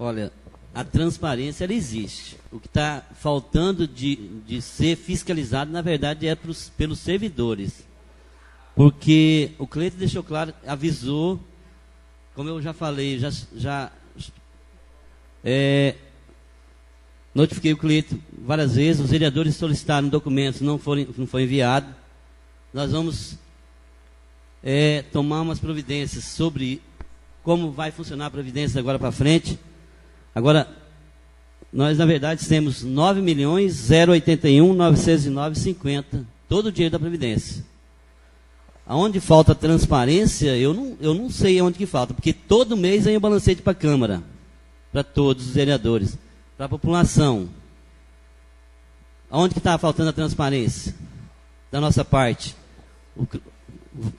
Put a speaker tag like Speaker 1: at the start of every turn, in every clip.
Speaker 1: Olha, a transparência ela existe. O que está faltando de ser fiscalizado, na verdade, é pelos servidores. Porque o Cleiton deixou claro, avisou, como eu já falei, notifiquei o Cleiton várias vezes, os vereadores solicitaram documentos, não foi enviado. Nós vamos tomar umas providências sobre como vai funcionar a providência agora para frente. Agora, nós, na verdade, temos 9.081.909,50, todo o dinheiro da Previdência. Aonde falta transparência, eu não sei aonde que falta, porque todo mês vem o balancete para a Câmara, para todos os vereadores, para a população. Aonde que está faltando a transparência da nossa parte?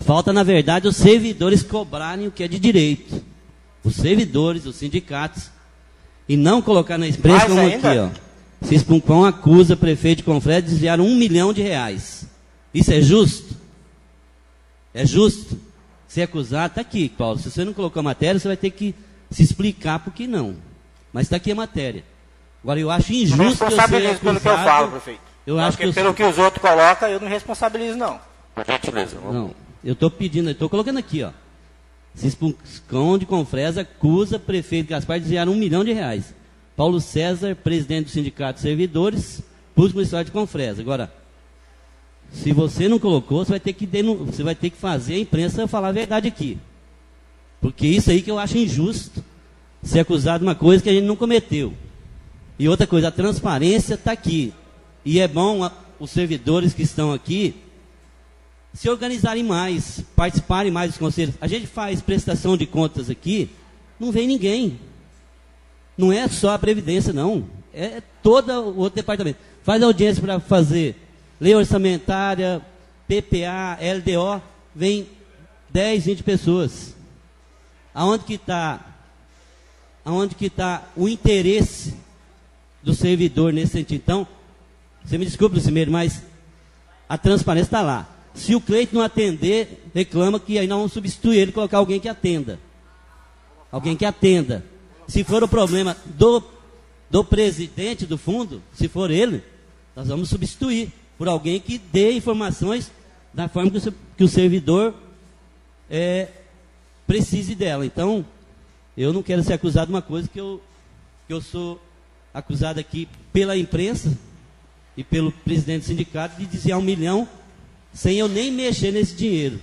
Speaker 1: Falta, na verdade, os servidores cobrarem o que é de direito. Os servidores, os sindicatos. E não colocar na imprensa como aqui, ó. Cispuncão acusa prefeito de Confresa de desviar R$1 milhão. Isso é justo? É justo? Se acusar, está aqui, Paulo. Se você não colocou a matéria, você vai ter que se explicar por que não. Mas está aqui a matéria. Agora, eu acho injusto eu ser acusado...
Speaker 2: pelo que eu falo, prefeito. Pelo que os outros colocam, eu não responsabilizo, não. Por gentileza.
Speaker 1: Não, eu estou pedindo, eu estou colocando aqui, ó. Cispuncão de Confresa acusa prefeito Gaspar de desviar R$1 milhão. Paulo César, presidente do Sindicato de Servidores, Público Municipal de Confresa. Agora, se você não colocou, você vai ter que fazer a imprensa falar a verdade aqui. Porque isso aí que eu acho injusto, ser acusado de uma coisa que a gente não cometeu. E outra coisa, a transparência está aqui. E é bom os servidores que estão aqui se organizarem mais, participarem mais dos conselhos. A gente faz prestação de contas aqui, não vem ninguém. Não é só a Previdência, não. É todo o outro departamento. Faz audiência para fazer lei orçamentária, PPA, LDO, vem 10, 20 pessoas. Aonde que está o interesse do servidor nesse sentido? Então, você me desculpe, Lucimeiro, mas a transparência está lá. Se o Cleiton não atender, reclama que aí nós vamos substituir ele e colocar alguém que atenda. Alguém que atenda. Se for o problema do presidente do fundo, se for ele, nós vamos substituir por alguém que dê informações da forma que o servidor precise dela. Então, eu não quero ser acusado de uma coisa que eu sou acusado aqui pela imprensa e pelo presidente do sindicato de desviar R$1 milhão sem eu nem mexer nesse dinheiro.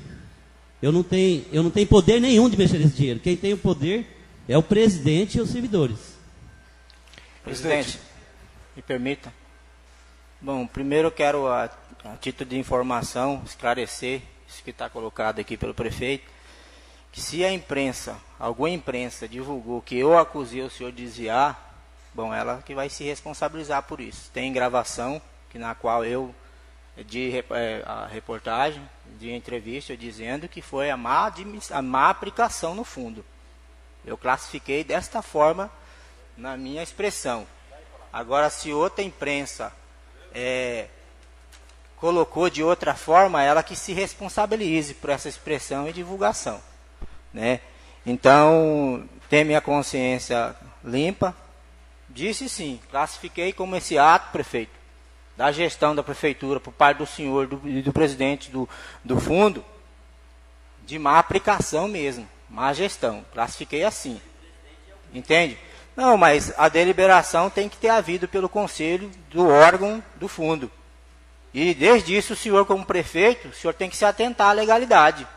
Speaker 1: Eu não tenho poder nenhum de mexer nesse dinheiro. Quem tem o poder é o presidente e os servidores.
Speaker 2: Presidente, me permita. Bom, primeiro eu quero, a título de informação, esclarecer isso que está colocado aqui pelo prefeito, que se a imprensa, alguma imprensa divulgou que eu acusei o senhor de desviar, bom, ela que vai se responsabilizar por isso. Tem gravação na qual eu a reportagem, de entrevista, dizendo que foi a má aplicação no fundo. Eu classifiquei desta forma na minha expressão. Agora, se outra imprensa colocou de outra forma, ela que se responsabilize por essa expressão e divulgação, né? Então, tem minha consciência limpa. Disse sim, classifiquei como esse ato, prefeito, da gestão da prefeitura por parte do senhor e do presidente do fundo, de má aplicação mesmo, má gestão. Classifiquei assim. Entende? Não, mas a deliberação tem que ter havido pelo conselho do órgão do fundo. E desde isso, o senhor como prefeito, o senhor tem que se atentar à legalidade.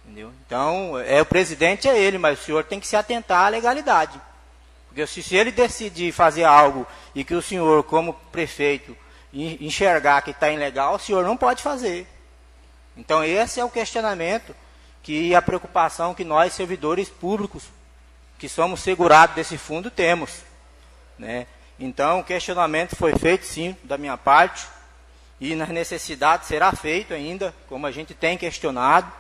Speaker 2: Entendeu? Então, o presidente é ele, mas o senhor tem que se atentar à legalidade. Porque se ele decidir fazer algo e que o senhor, como prefeito, enxergar que está ilegal, o senhor não pode fazer. Então, esse é o questionamento e a preocupação que nós, servidores públicos, que somos segurados desse fundo, temos, né? Então, o questionamento foi feito, sim, da minha parte, e na necessidade será feito ainda, como a gente tem questionado,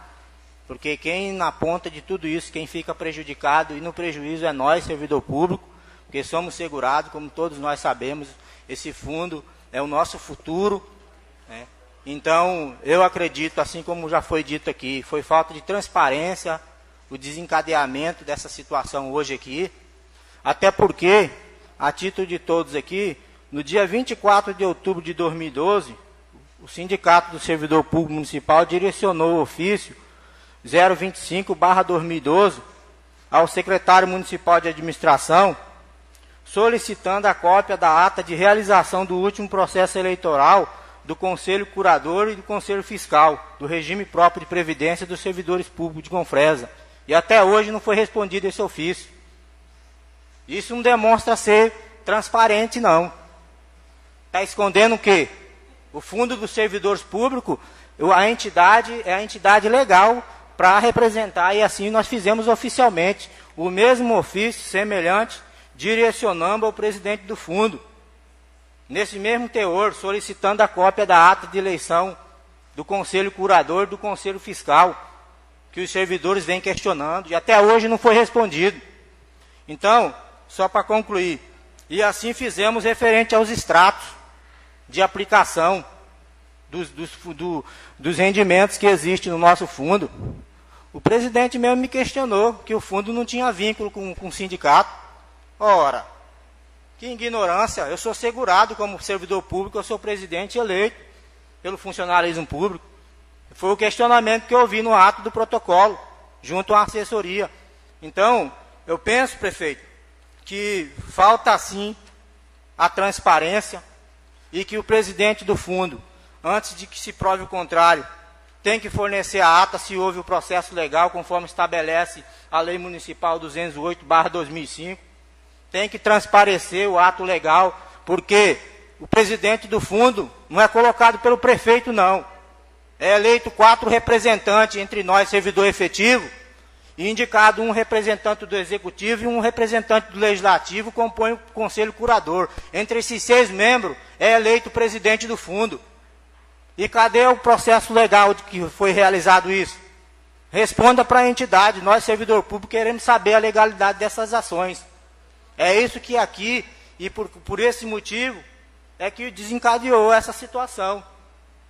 Speaker 2: porque quem na ponta de tudo isso, quem fica prejudicado e no prejuízo é nós, servidor público, porque somos segurados, como todos nós sabemos, esse fundo é o nosso futuro, né? Então, eu acredito, assim como já foi dito aqui, foi falta de transparência, o desencadeamento dessa situação hoje aqui, Até porque, a título de todos aqui, no dia 24 de outubro de 2012, o Sindicato do Servidor Público Municipal direcionou o ofício 025/2012 ao secretário municipal de administração, solicitando a cópia da ata de realização do último processo eleitoral do Conselho Curador e do Conselho Fiscal, do regime próprio de previdência dos servidores públicos de Confresa. E até hoje não foi respondido esse ofício. Isso não demonstra ser transparente, não. Está escondendo o quê? O Fundo dos Servidores Públicos, a entidade é a entidade legal para representar, e assim nós fizemos oficialmente o mesmo ofício semelhante, direcionando ao presidente do fundo, nesse mesmo teor, solicitando a cópia da ata de eleição do Conselho Curador e do Conselho Fiscal, que os servidores vêm questionando, e até hoje não foi respondido. Então, só para concluir, e assim fizemos referente aos extratos de aplicação dos rendimentos que existem no nosso fundo. O presidente mesmo me questionou que o fundo não tinha vínculo com o sindicato. Ora, que ignorância! Eu sou segurado como servidor público, eu sou presidente eleito pelo funcionalismo público. Foi o questionamento que eu vi no ato do protocolo, junto à assessoria. Então, eu penso, prefeito, que falta sim a transparência e que o presidente do fundo, antes de que se prove o contrário, tem que fornecer a ata se houve o processo legal, conforme estabelece a Lei Municipal 208/2005. Tem que transparecer o ato legal, porque o presidente do fundo não é colocado pelo prefeito, não. É eleito 4 representantes entre nós, servidor efetivo, e indicado um representante do executivo e um representante do legislativo, compõe o conselho curador. Entre esses 6 membros é eleito o presidente do fundo. E cadê o processo legal de que foi realizado isso? Responda para a entidade. Nós, servidor público, queremos saber a legalidade dessas ações. É isso que aqui, e por esse motivo, é que desencadeou essa situação.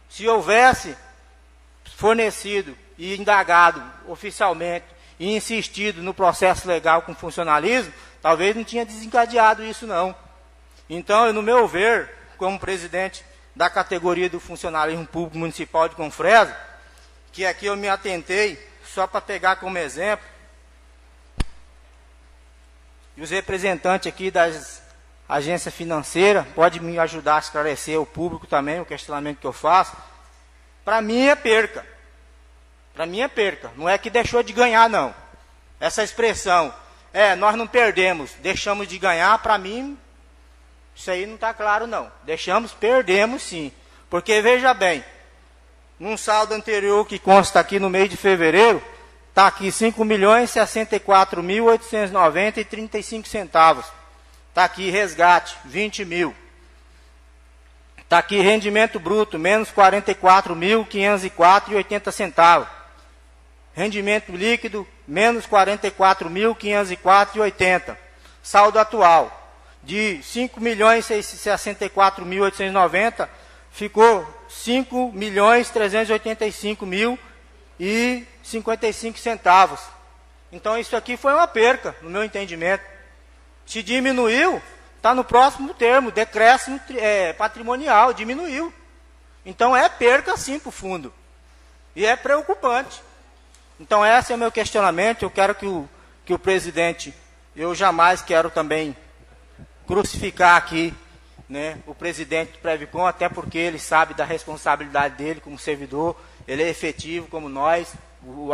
Speaker 2: Se houvesse fornecido e indagado oficialmente e insistido no processo legal com funcionalismo, talvez não tinha desencadeado isso, não. Então, no meu ver, como presidente da categoria do funcionalismo público municipal de Confresa, que aqui eu me atentei, só para pegar como exemplo, e os representantes aqui das agências financeiras podem me ajudar a esclarecer ao público também o questionamento que eu faço. Para mim é perca. Para mim é perca. Não é que deixou de ganhar, não. Essa expressão, nós não perdemos, deixamos de ganhar, para mim, isso aí não está claro, não. Perdemos sim. Porque, veja bem, num saldo anterior que consta aqui no mês de fevereiro, está aqui 5.064.890,35. Está aqui resgate, 20 mil. Está aqui rendimento bruto, menos 44.504,80. Rendimento líquido, menos 44.504,80. Saldo atual, de 5.064.890, ficou 5.385.055. Então isso aqui foi uma perca, no meu entendimento. Se diminuiu, está no próximo termo, decréscimo patrimonial, diminuiu. Então é perca sim para o fundo. E é preocupante. Então esse é o meu questionamento. Eu quero que o presidente, eu jamais quero também crucificar aqui, né, o presidente do Previcon, até porque ele sabe da responsabilidade dele como servidor, ele é efetivo como nós,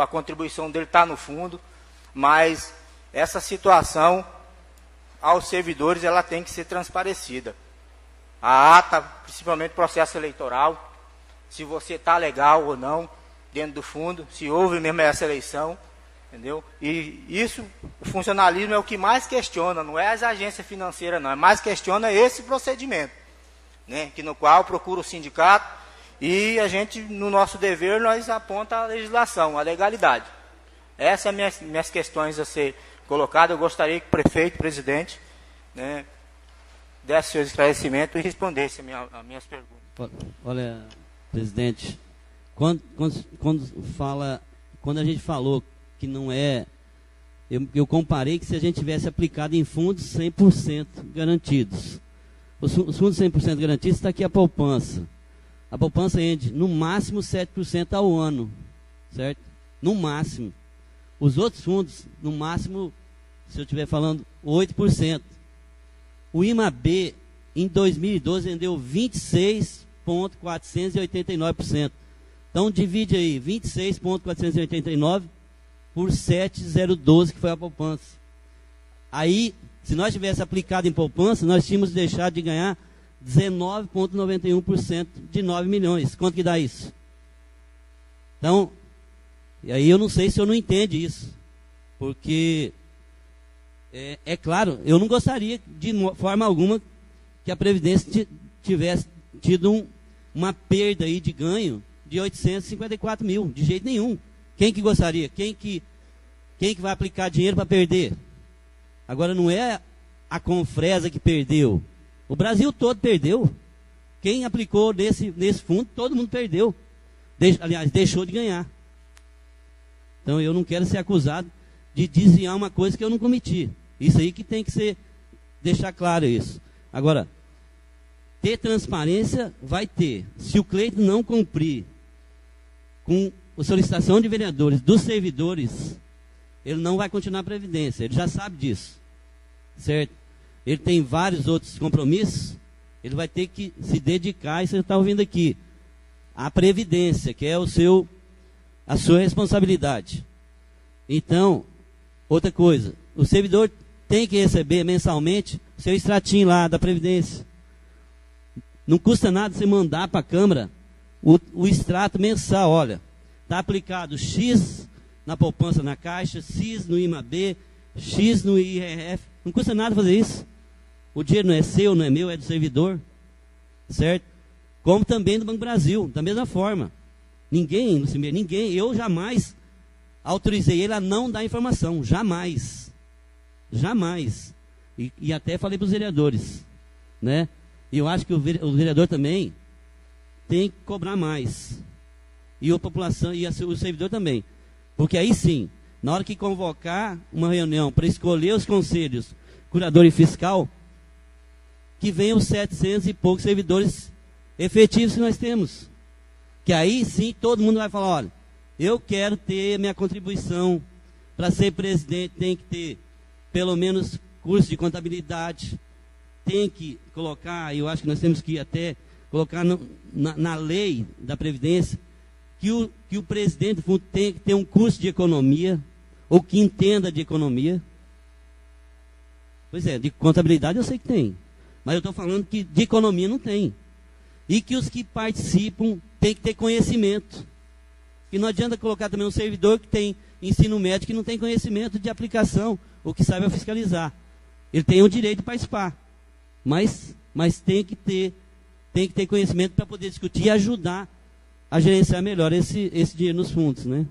Speaker 2: a contribuição dele está no fundo, mas essa situação aos servidores ela tem que ser transparecida. A ata, principalmente o processo eleitoral, se você está legal ou não dentro do fundo, se houve mesmo essa eleição, entendeu? E isso, o funcionalismo é o que mais questiona, não é as agências financeiras não, mais questiona esse procedimento, né? Que no qual procura o sindicato e a gente, no nosso dever, nós aponta a legislação, a legalidade. Essas são minhas questões a ser colocadas. Eu gostaria que o prefeito, presidente, né, desse seus esclarecimentos e respondesse as minhas perguntas.
Speaker 1: Olha, presidente, quando a gente falou que não é eu comparei que se a gente tivesse aplicado em fundos 100% garantidos. Os fundos 100% garantidos, está aqui a poupança. A poupança rende no máximo 7% ao ano, certo? No máximo. Os outros fundos, no máximo, se eu estiver falando, 8%. O IMAB, em 2012, rendeu 26,489%. Então, divide aí, 26,489 por 7,012, que foi a poupança. Aí, se nós tivéssemos aplicado em poupança, nós tínhamos deixado de ganhar 19,91% de 9 milhões. Quanto que dá isso? Então, e aí eu não sei se eu não entendo isso. Porque, é claro, eu não gostaria de forma alguma que a Previdência tivesse tido uma perda aí de ganho de 854 mil. De jeito nenhum. Quem que gostaria? Quem que vai aplicar dinheiro para perder? Agora, não é a Confresa que perdeu. O Brasil todo perdeu. Quem aplicou nesse fundo, todo mundo perdeu. Aliás, deixou de ganhar. Então, eu não quero ser acusado de desviar uma coisa que eu não cometi. Isso aí que tem que ser, deixar claro isso. Agora, ter transparência, vai ter. Se o Cleiton não cumprir com a solicitação de vereadores, dos servidores, ele não vai continuar a Previdência. Ele já sabe disso. Certo? Ele tem vários outros compromissos. Ele vai ter que se dedicar, e você está ouvindo aqui, à Previdência, que é a sua responsabilidade. Então, outra coisa, o servidor tem que receber mensalmente o seu extratinho lá da Previdência. Não custa nada você mandar para a Câmara o extrato mensal. Olha, está aplicado X na poupança na Caixa, X no IMAB, X no IRF. Não custa nada fazer isso. O dinheiro não é seu, não é meu, é do servidor. Certo? Como também do Banco do Brasil, da mesma forma. Ninguém, eu jamais autorizei ele a não dar informação. Jamais. Jamais. E até falei para os vereadores. Né? E eu acho que o vereador também tem que cobrar mais. E a população, e o servidor também. Porque aí sim, na hora que convocar uma reunião para escolher os conselhos, curador e fiscal, que venham os 700 e poucos servidores efetivos que nós temos. Que aí sim todo mundo vai falar, olha, eu quero ter minha contribuição. Para ser presidente tem que ter pelo menos curso de contabilidade. Tem que colocar, eu acho que nós temos que até colocar na lei da Previdência, que o presidente do fundo tem que ter um curso de economia, ou que entenda de economia. Pois é, de contabilidade eu sei que tem. Mas eu estou falando que de economia não tem. E que os que participam têm que ter conhecimento. E não adianta colocar também um servidor que tem ensino médio que não tem conhecimento de aplicação, ou que saiba fiscalizar. Ele tem o direito de participar. Mas tem que ter conhecimento para poder discutir e ajudar a gerenciar melhor esse dinheiro nos fundos, né?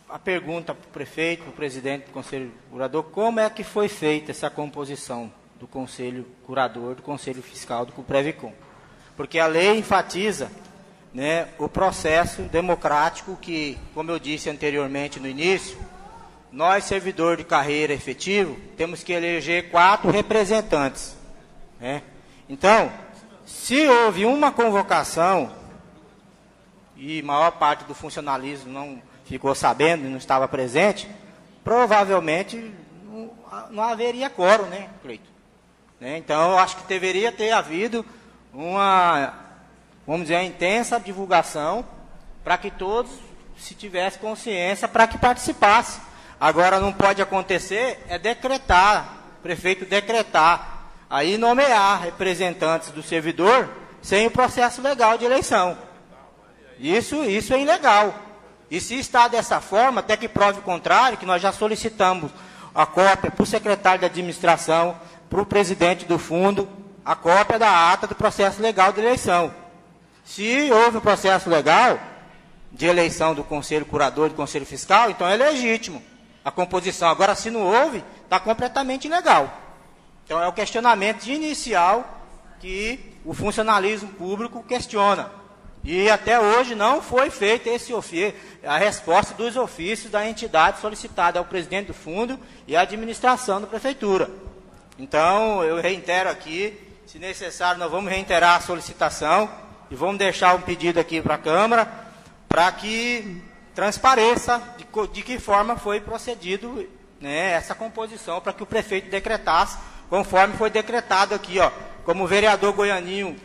Speaker 2: A pergunta para o prefeito, para o presidente do Conselho Curador, como é que foi feita essa composição do Conselho Curador, do Conselho Fiscal, do CUPREVICOM? Porque a lei enfatiza, né, o processo democrático que, como eu disse anteriormente no início, nós, servidor de carreira efetivo, temos que eleger 4 representantes. Né? Então, se houve uma convocação, e a maior parte do funcionalismo não ficou sabendo e não estava presente, provavelmente não haveria quórum, né, Cleiton? Né? Então, eu acho que deveria ter havido uma intensa divulgação para que todos se tivessem consciência para que participassem. Agora, não pode acontecer é decretar, o prefeito decretar, aí nomear representantes do servidor sem o processo legal de eleição. Isso é ilegal. E se está dessa forma, até que prove o contrário, que nós já solicitamos a cópia para o secretário de administração, para o presidente do fundo, a cópia da ata do processo legal de eleição. Se houve um processo legal de eleição do Conselho Curador e do Conselho Fiscal, então é legítimo a composição. Agora, se não houve, está completamente ilegal. Então, é o questionamento inicial que o funcionalismo público questiona. E até hoje não foi feita a resposta dos ofícios da entidade solicitada ao presidente do fundo e à administração da prefeitura. Então, eu reitero aqui, se necessário, nós vamos reiterar a solicitação e vamos deixar um pedido aqui para a Câmara, para que transpareça de que forma foi procedido, né, essa composição, para que o prefeito decretasse, conforme foi decretado aqui, ó, como o vereador Goianinho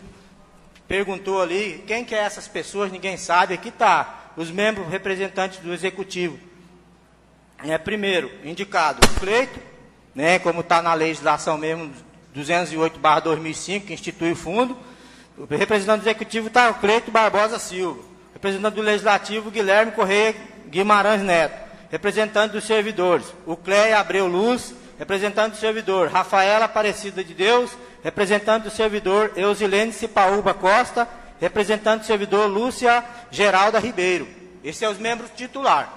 Speaker 2: perguntou ali, quem que é essas pessoas, ninguém sabe, aqui está, os membros representantes do Executivo. Primeiro, indicado o Cleito, né, como está na legislação mesmo, 208/2005, que institui o fundo. O representante do Executivo está o Cleito Barbosa Silva. Representante do Legislativo, Guilherme Correia Guimarães Neto. Representante dos servidores, o Cléia Abreu Luz. Representante do servidor, Rafaela Aparecida de Deus. Representante do servidor, Eusilene Cipaúba Costa. Representante do servidor, Lúcia Geralda Ribeiro. Esses são os membros titulares,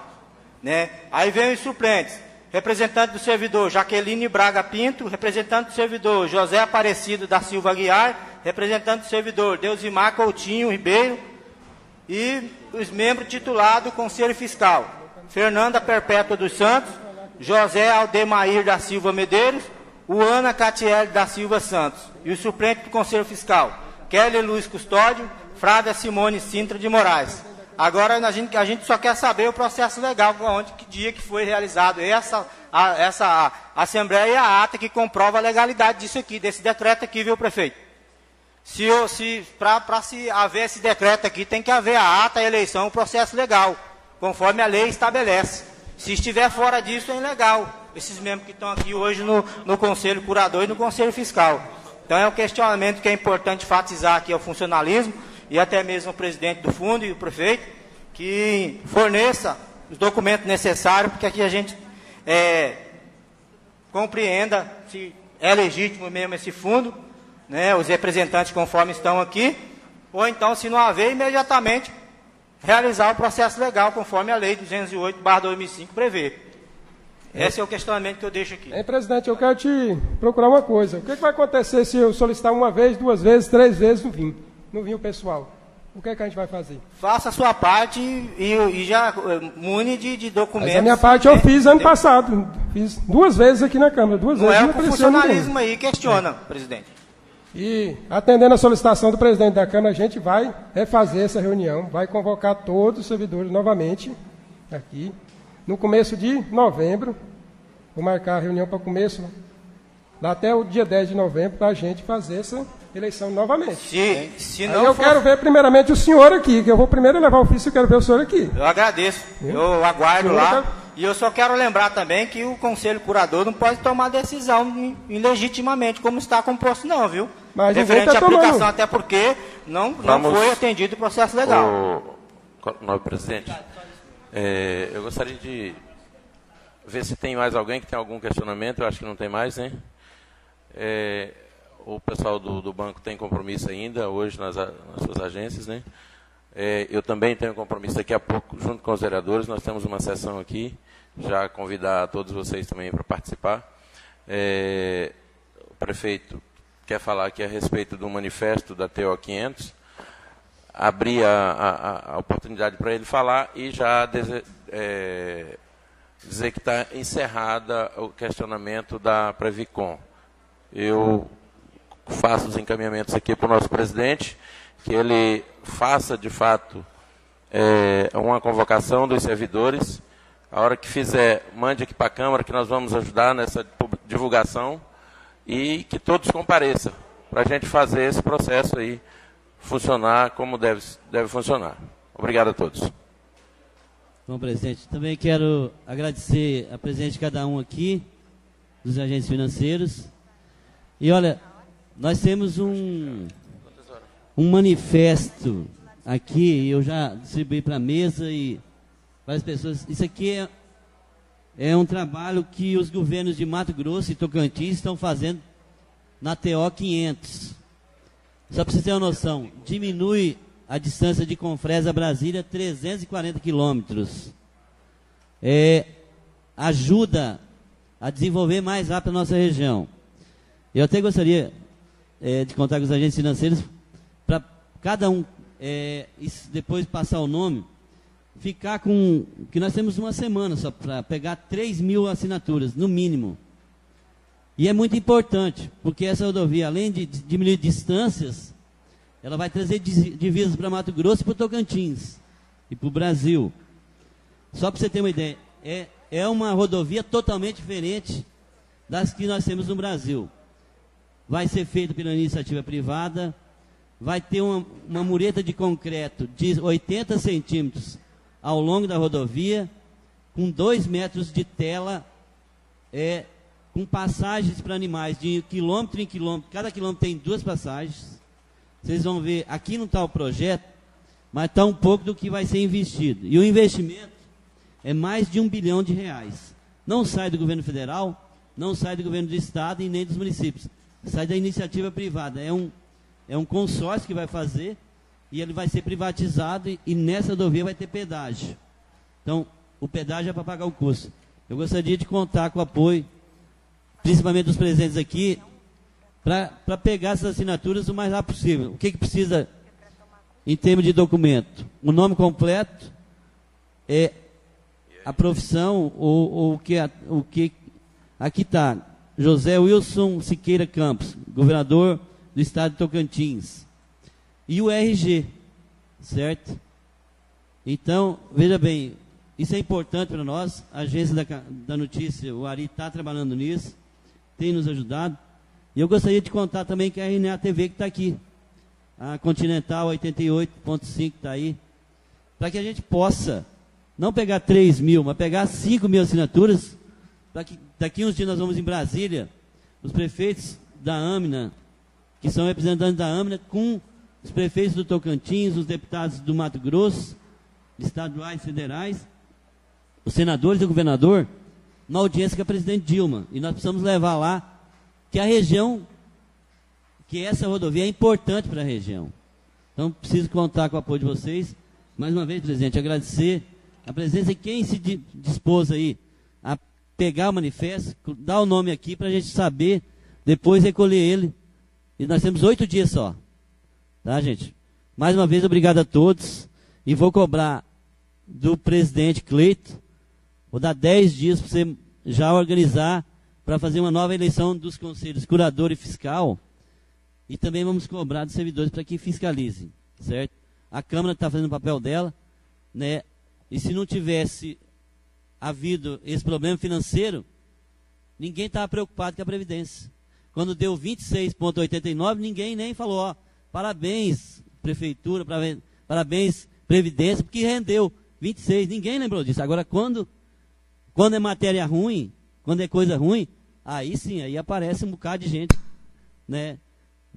Speaker 2: né? Aí vem os suplentes. Representante do servidor, Jaqueline Braga Pinto. Representante do servidor, José Aparecido da Silva Aguiar. Representante do servidor, Deusimar Coutinho Ribeiro. E os membros titulados do Conselho Fiscal, Fernanda Perpétua dos Santos, José Aldemair da Silva Medeiros, Ana Catiele da Silva Santos. E o suplente do Conselho Fiscal, Kelly Luiz Custódio, Flávia Simone Sintra de Moraes. Agora a gente só quer saber o processo legal, que dia que foi realizado essa Assembleia e a ata que comprova a legalidade disso aqui, desse decreto aqui, viu, prefeito? Para se haver esse decreto aqui, tem que haver a ata, a eleição, o processo legal, conforme a lei estabelece. Se estiver fora disso, é ilegal. Esses membros que estão aqui hoje no Conselho Curador e no Conselho Fiscal. Então é um questionamento que é importante enfatizar aqui ao funcionalismo e até mesmo ao presidente do fundo e o prefeito, que forneça os documentos necessários para que a gente compreenda se é legítimo mesmo esse fundo, né, os representantes conforme estão aqui, ou então, se não haver, imediatamente realizar o processo legal conforme a lei 208/2005 prevê. Esse é o questionamento que eu deixo aqui.
Speaker 3: Presidente, eu quero te procurar uma coisa. O que vai acontecer se eu solicitar uma vez, 2 vezes, 3 vezes, não vim o pessoal? O que a gente vai fazer?
Speaker 2: Faça a sua parte e já mune de documentos.
Speaker 3: Mas a minha parte eu fiz ano passado. Fiz 2 vezes aqui na Câmara. 2 vezes.
Speaker 2: Não é o funcionalismo aí, questiona, presidente.
Speaker 3: E, atendendo a solicitação do presidente da Câmara, a gente vai refazer essa reunião, vai convocar todos os servidores novamente aqui, no começo de novembro. Vou marcar a reunião para começo, até o dia 10 de novembro, para a gente fazer essa eleição novamente.
Speaker 2: Se não
Speaker 3: eu quero ver primeiramente o senhor aqui, que eu vou primeiro levar o ofício e quero ver o senhor aqui.
Speaker 2: Eu agradeço, eu aguardo lá. E eu só quero lembrar também que o Conselho Curador não pode tomar decisão ilegitimamente, como está composto não, viu?
Speaker 3: Mas
Speaker 2: referente à aplicação, até porque não foi atendido o processo legal.
Speaker 4: Nobre presidente, eu gostaria de ver se tem mais alguém que tem algum questionamento. Eu acho que não tem mais, né? O pessoal do banco tem compromisso ainda hoje nas suas agências, né? Eu também tenho compromisso daqui a pouco, junto com os vereadores. Nós temos uma sessão aqui, já convidar todos vocês também para participar. O prefeito quer falar aqui a respeito do manifesto da TO 500, abrir a oportunidade para ele falar e já dizer que está encerrada o questionamento da Previcom. Eu faço os encaminhamentos aqui para o nosso presidente, que ele faça, de fato, uma convocação dos servidores. A hora que fizer, mande aqui para a Câmara, que nós vamos ajudar nessa divulgação, e que todos compareçam, para a gente fazer esse processo aí funcionar como deve funcionar. Obrigado a todos.
Speaker 1: Bom, presidente, também quero agradecer a presença de cada um aqui, dos agentes financeiros. E olha, nós temos um manifesto aqui, eu já distribuí para a mesa e várias pessoas. Isso aqui é um trabalho que os governos de Mato Grosso e Tocantins estão fazendo na TO 500. Só para vocês terem uma noção, diminui a distância de Confresa a Brasília 340 quilômetros. Ajuda a desenvolver mais rápido a nossa região. Eu até gostaria de contar com os agentes financeiros para cada um depois passar o nome, ficar com... que nós temos uma semana só para pegar 3.000 assinaturas, no mínimo. E é muito importante, porque essa rodovia, além de diminuir distâncias, ela vai trazer divisas para Mato Grosso e para o Tocantins, e para o Brasil. Só para você ter uma ideia, é uma rodovia totalmente diferente das que nós temos no Brasil. Vai ser feita pela iniciativa privada, vai ter uma mureta de concreto de 80 centímetros ao longo da rodovia, com 2 metros de tela, com passagens para animais de quilômetro em quilômetro. Cada quilômetro tem 2 passagens. Vocês vão ver, aqui não está o projeto, mas está um pouco do que vai ser investido. E o investimento é mais de R$1 bilhão. Não sai do governo federal, não sai do governo do estado e nem dos municípios. Sai da iniciativa privada. É um consórcio que vai fazer e ele vai ser privatizado e nessa rodovia vai ter pedágio. Então, o pedágio é para pagar o custo. Eu gostaria de contar com o apoio, principalmente dos presentes aqui, para pegar essas assinaturas o mais rápido possível. O que precisa em termos de documento? O nome completo, a profissão, o que aqui está, José Wilson Siqueira Campos, governador do estado de Tocantins. E o RG, certo? Então, veja bem, isso é importante para nós. A agência da notícia, o Ari, está trabalhando nisso, tem nos ajudado. E eu gostaria de contar também que a RNA TV que está aqui, a Continental 88.5 está aí, para que a gente possa não pegar 3.000, mas pegar 5.000 assinaturas, para que daqui uns dias nós vamos em Brasília, os prefeitos da AMINA, que são representantes da AMINA, com os prefeitos do Tocantins, os deputados do Mato Grosso, estaduais e federais, os senadores e o governador, na audiência com a presidente Dilma. E nós precisamos levar lá que a região, que essa rodovia é importante para a região. Então, preciso contar com o apoio de vocês. Mais uma vez, presidente, agradecer a presença de quem se dispôs aí a pegar o manifesto, dar o nome aqui para a gente saber, depois recolher ele. E nós temos 8 dias só. Tá, gente? Mais uma vez, obrigado a todos. E vou cobrar do presidente Cleito, vou dar 10 dias para você já organizar para fazer uma nova eleição dos conselhos curador e fiscal. E também vamos cobrar dos servidores para que fiscalizem, certo? A Câmara está fazendo o papel dela, né? E se não tivesse havido esse problema financeiro, ninguém estava preocupado com a Previdência. Quando deu 26,89, ninguém nem falou, ó, parabéns, Prefeitura, parabéns, Previdência, porque rendeu 26, ninguém lembrou disso. Agora, quando é matéria ruim, quando é coisa ruim, aí sim, aí aparece um bocado de gente, né?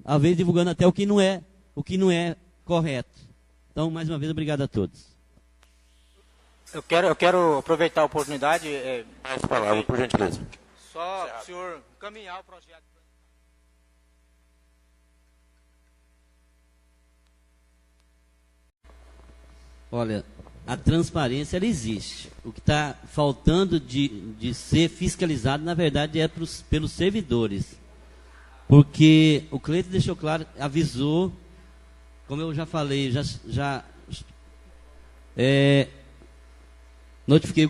Speaker 1: Às vezes divulgando até o que não é correto. Então, mais uma vez, obrigado a todos.
Speaker 2: Eu quero aproveitar a oportunidade.
Speaker 4: Mais palavra, por gentileza.
Speaker 2: Só para o senhor encaminhar o projeto.
Speaker 1: Olha, a transparência ela existe. O que está faltando de ser fiscalizado, na verdade, é pelos servidores. Porque o Cleito deixou claro, avisou, como eu já falei, já notifiquei o